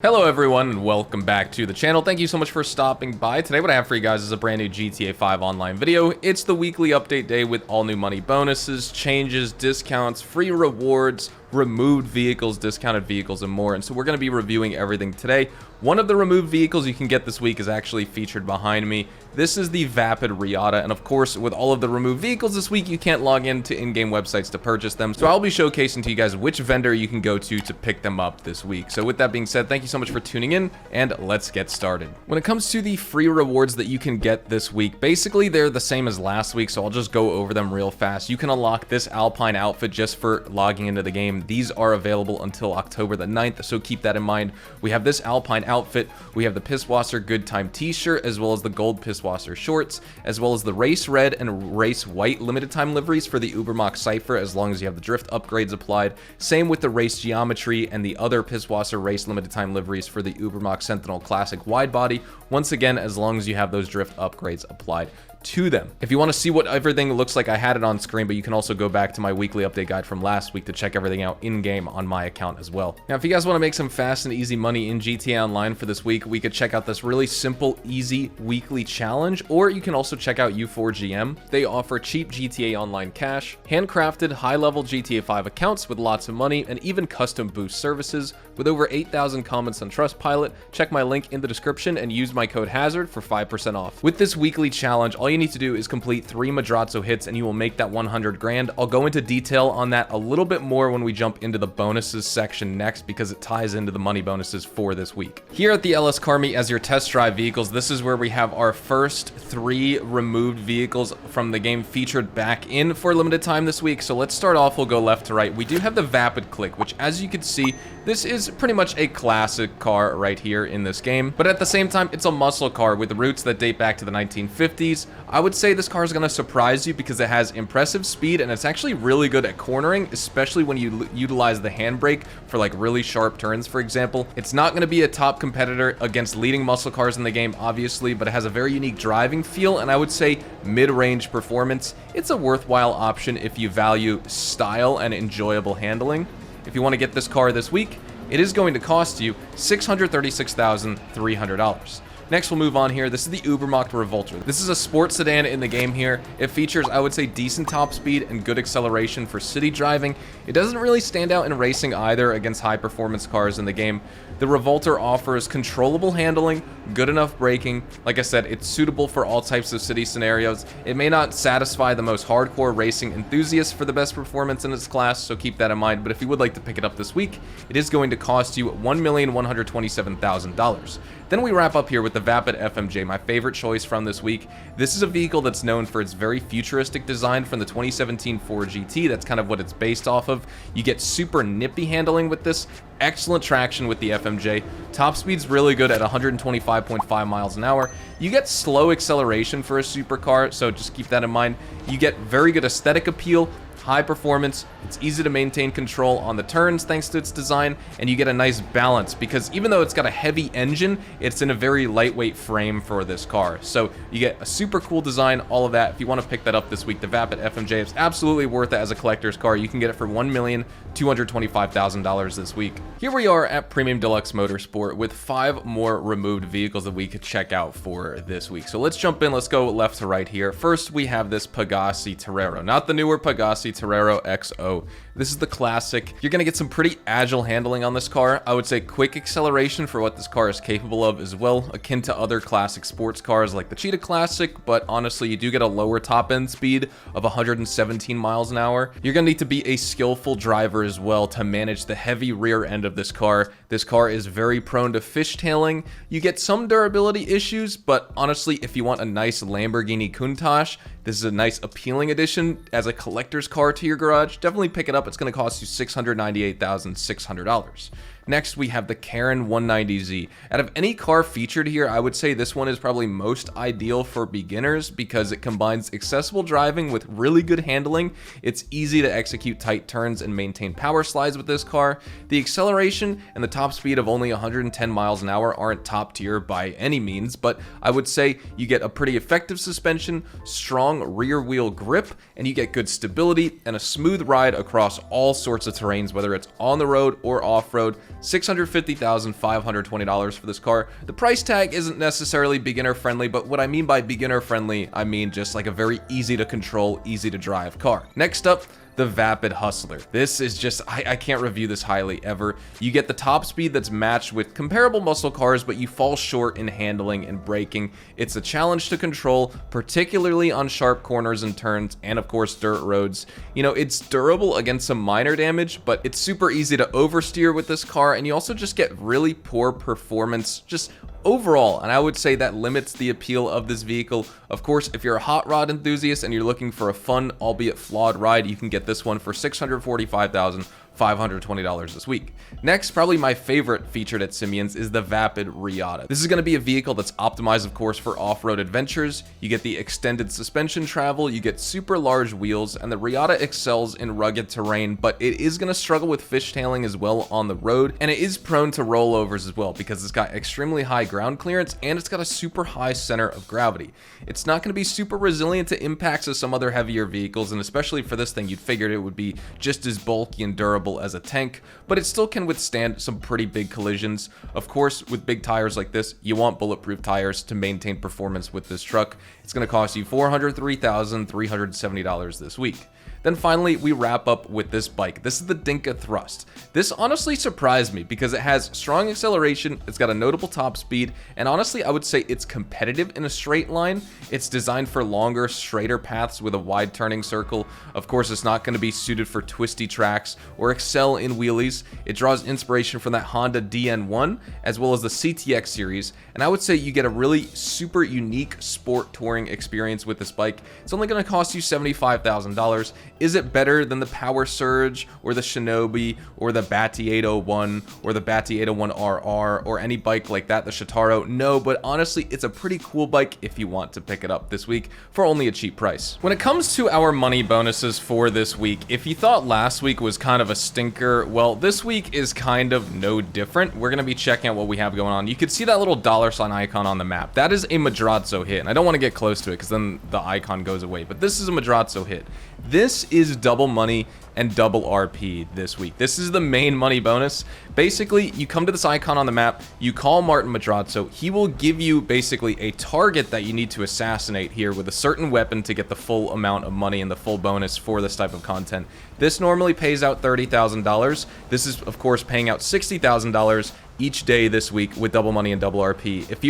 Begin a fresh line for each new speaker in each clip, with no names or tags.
Hello everyone and welcome back to the channel. Thank you so much for stopping by. Today what I have for you guys is a brand new GTA 5 Online video. It's the weekly update day with all new money bonuses, changes, discounts, free rewards, removed vehicles, discounted vehicles, and more. And so we're going to be reviewing everything today. One of the removed vehicles you can get this week is actually featured behind me. This is the Vapid Riata, and of course, with all of the removed vehicles this week, you can't log into in-game websites to purchase them. So I'll be showcasing to you guys which vendor you can go to pick them up this week. So with that being said, thank you so much for tuning in, and let's get started. When it comes to the free rewards that you can get this week, basically they're the same as last week, so I'll just go over them real fast. You can unlock this Alpine outfit just for logging into the game. These are available until October the 9th, so keep that in mind. We have this Alpine outfit, we have the Pisswasser Good Time t-shirt, as well as the gold Pisswasser shorts, as well as the Race Red and Race White limited time liveries for the Ubermacht Cypher, as long as you have the drift upgrades applied. Same with the Race Geometry and the other Pisswasser Race limited time liveries for the Ubermacht Sentinel Classic wide body, once again, as long as you have those drift upgrades applied to them. If you want to see what everything looks like, I had it on screen, but you can also go back to my weekly update guide from last week to check everything out in-game on my account as well. Now, if you guys want to make some fast and easy money in GTA Online for this week, we could check out this really simple, easy weekly challenge, or you can also check out U4GM. They offer cheap GTA Online cash, handcrafted, high-level GTA 5 accounts with lots of money, and even custom boost services. With over 8,000 comments on Trustpilot, check my link in the description and use my code HAZARD for 5% off. With this weekly challenge, all you need to do is complete 3 Madrazo hits and you will make that 100 grand. I'll go into detail on that a little bit more when we jump into the bonuses section next, because it ties into the money bonuses for this week. Here at the LS Car Meet as your test drive vehicles, this is where we have our first 3 removed vehicles from the game featured back in for limited time this week. So let's start off, we'll go left to right. We do have the Vapid Click, which as you can see, this is pretty much a classic car right here in this game, but at the same time, it's a muscle car with roots that date back to the 1950s. I would say this car is going to surprise you because it has impressive speed and it's actually really good at cornering, especially when you utilize the handbrake for like really sharp turns, for example. It's not going to be a top competitor against leading muscle cars in the game, obviously, but it has a very unique driving feel and I would say mid-range performance. It's a worthwhile option if you value style and enjoyable handling. If you want to get this car this week, it is going to cost you $636,300. Next, we'll move on here. This is the Ubermacht Revolter. This is a sports sedan in the game here. It features, I would say, decent top speed and good acceleration for city driving. It doesn't really stand out in racing either against high-performance cars in the game. The Revolter offers controllable handling, good enough braking. Like I said, it's suitable for all types of city scenarios. It may not satisfy the most hardcore racing enthusiasts for the best performance in its class, so keep that in mind. But if you would like to pick it up this week, it is going to cost you $1,127,000. Then we wrap up here with the Vapid FMJ, my favorite choice from this week. This is a vehicle that's known for its very futuristic design from the 2017 Ford GT. That's kind of what it's based off of. You get super nippy handling with this, excellent traction with the FMJ. Top speed's really good at 125.5 miles an hour. You get slow acceleration for a supercar, so just keep that in mind. You get very good aesthetic appeal, high performance, it's easy to maintain control on the turns thanks to its design, and you get a nice balance because even though it's got a heavy engine, it's in a very lightweight frame for this car. So you get a super cool design, all of that. If you want to pick that up this week, the Vapid FMJ is absolutely worth it as a collector's car. You can get it for $1,225,000 this week. Here we are at Premium Deluxe Motorsport with 5 more removed vehicles that we could check out for this week. So let's jump in, let's go left to right here. First, we have this Pegassi Torero, not the newer Pegassi Torero XO. This is the classic. You're going to get some pretty agile handling on this car. I would say quick acceleration for what this car is capable of as well, akin to other classic sports cars like the Cheetah Classic, but honestly, you do get a lower top end speed of 117 miles an hour. You're going to need to be a skillful driver as well to manage the heavy rear end of this car. This car is very prone to fishtailing. You get some durability issues, but honestly, if you want a nice Lamborghini Countach, this is a nice appealing addition as a collector's car to your garage. Definitely pick it up. It's going to cost you $698,600. Next, we have the Karin 190Z. Out of any car featured here, I would say this one is probably most ideal for beginners because it combines accessible driving with really good handling. It's easy to execute tight turns and maintain power slides with this car. The acceleration and the top speed of only 110 miles an hour aren't top tier by any means, but I would say you get a pretty effective suspension, strong rear wheel grip, and you get good stability and a smooth ride across all sorts of terrains, whether it's on the road or off-road. $650,520 for this car. The price tag isn't necessarily beginner friendly, but what I mean by beginner friendly, I mean just like a very easy to control, easy to drive car. Next up, the Vapid Hustler. This is just, I can't review this highly ever. You get the top speed that's matched with comparable muscle cars, but you fall short in handling and braking. It's a challenge to control, particularly on sharp corners and turns, and of course dirt roads. You know, it's durable against some minor damage, but it's super easy to oversteer with this car, and you also just get really poor performance just overall, and I would say that limits the appeal of this vehicle. Of course, if you're a hot rod enthusiast and you're looking for a fun, albeit flawed ride, you can get this one for $645,520 this week. Next, probably my favorite featured at Simeon's is the Vapid Riata. This is going to be a vehicle that's optimized, of course, for off-road adventures. You get the extended suspension travel, you get super large wheels, and the Riata excels in rugged terrain, but it is going to struggle with fishtailing as well on the road, and it is prone to rollovers as well because it's got extremely high ground clearance and it's got a super high center of gravity. It's not going to be super resilient to impacts as some other heavier vehicles, and especially for this thing, you'd figured it would be just as bulky and durable as a tank, but it still can withstand some pretty big collisions. Of course, with big tires like this, you want bulletproof tires to maintain performance with this truck. It's going to cost you $403,370 this week. Then finally, we wrap up with this bike. This is the Dinka Thrust. This honestly surprised me because it has strong acceleration, it's got a notable top speed, and honestly, I would say it's competitive in a straight line. It's designed for longer, straighter paths with a wide turning circle. Of course, it's not going to be suited for twisty tracks or excel in wheelies. It draws inspiration from that Honda DN1 as well as the CTX series, and I would say you get a really super unique sport touring experience with this bike. It's only going to cost you $75,000. Is it better than the Power Surge or the Shinobi or the Bati 801 or the Bati 801RR or any bike like that, the Shitaro? No, but honestly, it's a pretty cool bike if you want to pick it up this week for only a cheap price. When it comes to our money bonuses for this week, if you thought last week was kind of a stinker, well, this week is kind of no different. We're going to be checking out what we have going on. You could see that little $ icon on the map. That is a Madrazo hit, and I don't want to get close to it because then the icon goes away, but this is a Madrazo hit. This is double money and double RP this week. This is the main money bonus. Basically, you come to this icon on the map, you call Martin Madrazo, he will give you basically a target that you need to assassinate here with a certain weapon to get the full amount of money and the full bonus for this type of content. This normally pays out $30,000. This is, of course, paying out $60,000 each day this week with double money and double RP. If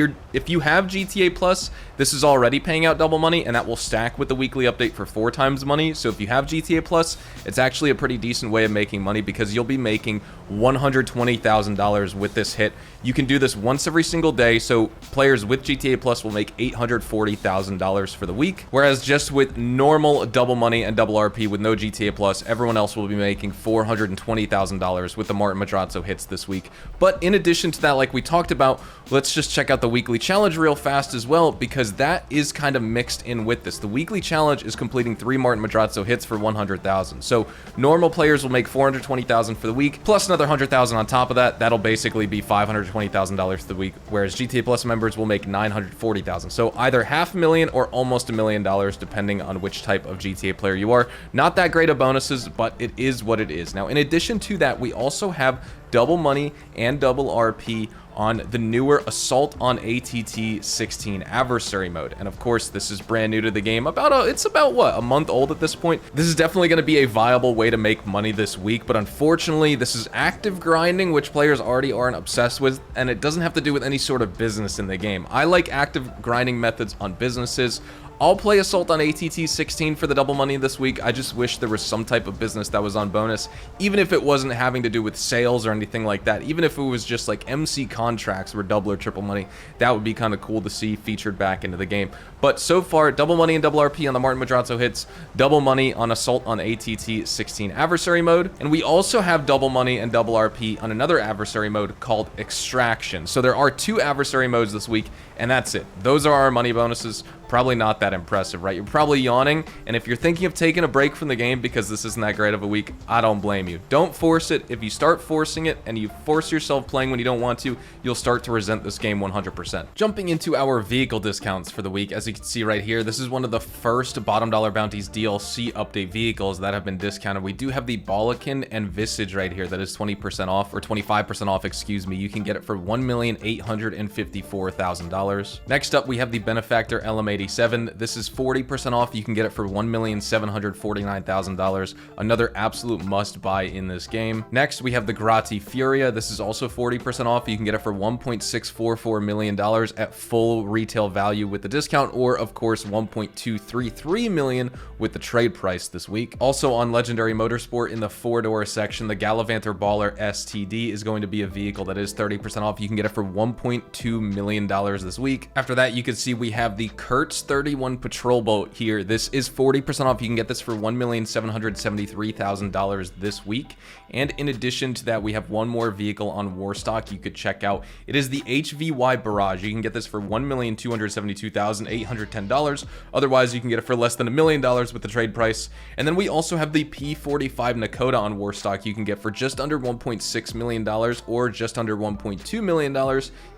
you have GTA Plus, this is already paying out double money, and that will stack with the weekly update for 4 times money. So if you have GTA Plus, it's actually a pretty decent way of making money because you'll be making $120,000 with this hit. You can do this once every single day, so players with GTA Plus will make $840,000 for the week, whereas just with normal double money and double RP with no GTA Plus, everyone else will be making $420,000 with the Martin Madrazo hits this week. But in addition to that, like we talked about, let's just check out the weekly challenge real fast as well, because that is kind of mixed in with this. The weekly challenge is completing 3 Martin Madrazo hits for $100,000. So normal players will make $420,000 for the week, plus another $100,000 on top of that. That'll basically be $520,000 for the week, whereas GTA Plus members will make $940,000. So either $500,000 or almost $1 million, depending on which type of GTA player you are. Not that great of bonuses, but it is what it is. Now, in addition to that, we also have double money and double RP on the newer Assault on ATT 16 adversary mode. And of course, this is brand new to the game. It's about what, a month old at this point? This is definitely going to be a viable way to make money this week, but unfortunately, this is active grinding, which players already aren't obsessed with, and it doesn't have to do with any sort of business in the game. I like active grinding methods on businesses. I'll play Assault on ATT 16 for the double money this week. I just wish there was some type of business that was on bonus, even if it wasn't having to do with sales or anything like that. Even if it was just like MC contracts were double or triple money, that would be kind of cool to see featured back into the game. But so far, double money and double RP on the Martin Madrazo hits, double money on Assault on ATT 16 adversary mode, and we also have double money and double RP on another adversary mode called Extraction. So there are 2 adversary modes this week, and that's it. Those are our money bonuses probably not that impressive, right? You're probably yawning, and if you're thinking of taking a break from the game because this isn't that great of a week, I don't blame you. Don't force it. If you start forcing it and you force yourself playing when you don't want to, you'll start to resent this game 100%. Jumping into our vehicle discounts for the week, as you can see right here, this is one of the first Bottom Dollar Bounties DLC update vehicles that have been discounted. We do have the Balakin and Visage right here that is 20% off, or 25% off, excuse me. You can get it for $1,854,000. Next up, we have the Benefactor LM87. This is 40% off. You can get it for $1,749,000. Another absolute must buy in this game. Next, we have the Grati Furia. This is also 40% off. You can get it for $1.644 million at full retail value with the discount, or of course $1.233 million with the trade price this week. Also on Legendary Motorsport in the 4-door section, the Gallivanter Baller STD is going to be a vehicle that is 30% off. You can get it for $1.2 million this week. After that, you can see we have the Kurtz 31 Patrol Boat here. This is 40% off. You can get this for $1,773,000 this week. And in addition to that, we have one more vehicle on Warstock you could check out. It is the HVY Barrage. You can get this for $1,272,810. Otherwise, you can get it for less than $1 million with the trade price. And then we also have the P45 Nakota on Warstock you can get for just under $1.6 million or just under $1.2 million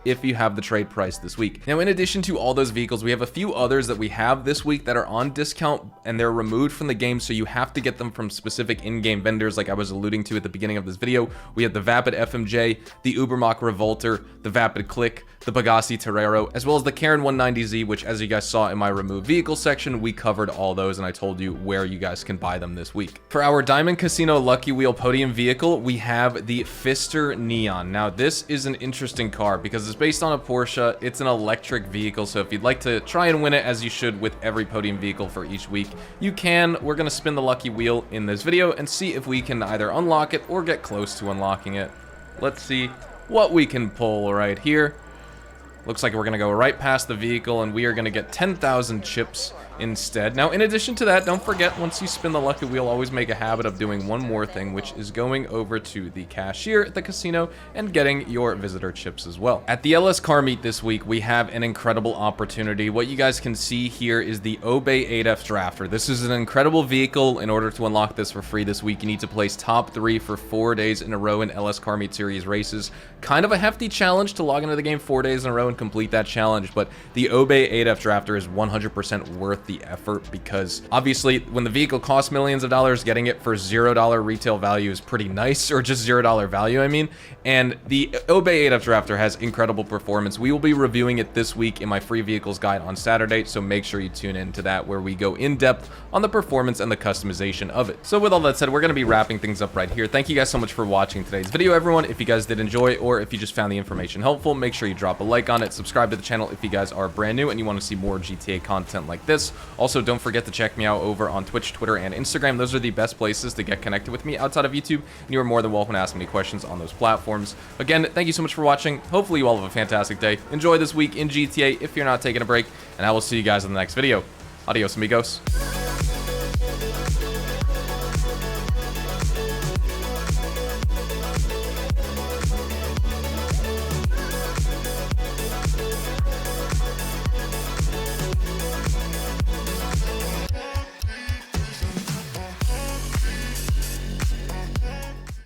if you have the trade price this week. Now, in addition to all those vehicles, we have a few others that we have this week that are on discount and they're removed from the game, so you have to get them from specific in-game vendors like I was alluding to at the beginning of this video. We have the Vapid FMJ, the Ubermacht Revolter, the Vapid Click, the Pagasi Torero, as well as the Karen 190Z, which, as you guys saw in my remove vehicle section, we covered all those and I told you where you guys can buy them this week. For our Diamond Casino Lucky Wheel podium vehicle, we have the Pfister Neon. Now, this is an interesting car because it's based on a Porsche. It's an electric vehicle, so if you'd like to try and win it, as you should with every podium vehicle for each week, you can. We're going to spin the lucky wheel in this video and see if we can either unlock it or get close to unlocking it. Let's see what we can pull right here. Looks like we're going to go right past the vehicle and we are going to get 10,000 chips instead. Now, in addition to that, don't forget, once you spin the lucky wheel, always make a habit of doing one more thing, which is going over to the cashier at the casino and getting your visitor chips as well. At the LS Car Meet this week, we have an incredible opportunity. What you guys can see here is the Obey 8F Drafter. This is an incredible vehicle. In order to unlock this for free this week, you need to place top 3 for 4 days in a row in LS Car Meet Series races. Kind of a hefty challenge to log into the game 4 days in a row and complete that challenge, but the Obey 8F Drafter is 100% worth the effort, because obviously when the vehicle costs millions of dollars, getting it for $0 retail value is pretty nice, or just $0 value, I mean. And the Obey 8F Drafter has incredible performance. We will be reviewing it this week in my free vehicles guide on Saturday, so make sure you tune into that, where we go in depth on the performance and the customization of it. So with all that said, we're going to be wrapping things up right here. Thank you guys so much for watching today's video, everyone. If you guys did enjoy, or if you just found the information helpful, make sure you drop a like on it, subscribe to the channel if you guys are brand new and you want to see more GTA content like this. Also, don't forget to check me out over on Twitch, Twitter, and Instagram. Those are the best places to get connected with me outside of YouTube, and you are more than welcome to ask me questions on those platforms. Again, thank you so much for watching. Hopefully you all have a fantastic day. Enjoy this week in GTA if you're not taking a break, and I will see you guys in the next video. Adios, amigos.